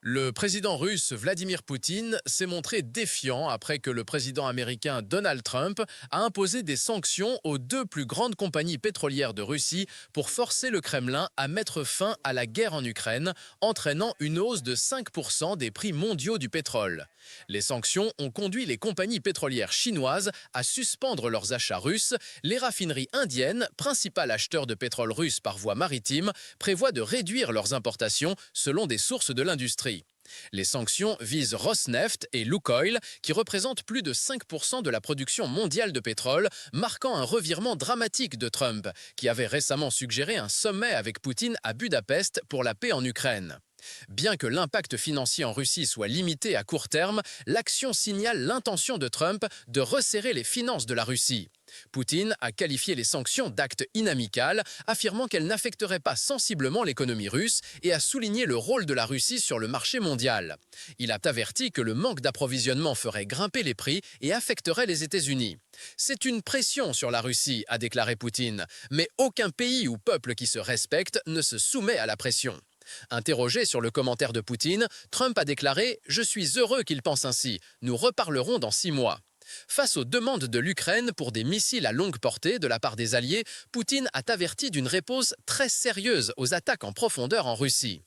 Le président russe Vladimir Poutine s'est montré défiant après que le président américain Donald Trump a imposé des sanctions aux deux plus grandes compagnies pétrolières de Russie pour forcer le Kremlin à mettre fin à la guerre en Ukraine, entraînant une hausse de 5% des prix mondiaux du pétrole. Les sanctions ont conduit les compagnies pétrolières chinoises à suspendre leurs achats russes. Les raffineries indiennes, principal acheteur de pétrole russe par voie maritime, prévoient de réduire leurs importations selon des sources de l'industrie. Les sanctions visent Rosneft et Lukoil, qui représentent plus de 5% de la production mondiale de pétrole, marquant un revirement dramatique de Trump, qui avait récemment suggéré un sommet avec Poutine à Budapest pour la paix en Ukraine. Bien que l'impact financier en Russie soit limité à court terme, l'action signale l'intention de Trump de resserrer les finances de la Russie. Poutine a qualifié les sanctions d'actes inamical, affirmant qu'elles n'affecteraient pas sensiblement l'économie russe et a souligné le rôle de la Russie sur le marché mondial. Il a averti que le manque d'approvisionnement ferait grimper les prix et affecterait les États-Unis. C'est une pression sur la Russie, a déclaré Poutine, mais aucun pays ou peuple qui se respecte ne se soumet à la pression. Interrogé sur le commentaire de Poutine, Trump a déclaré « Je suis heureux qu'il pense ainsi, nous reparlerons dans 6 mois ». Face aux demandes de l'Ukraine pour des missiles à longue portée de la part des Alliés, Poutine a averti d'une réponse très sérieuse aux attaques en profondeur en Russie.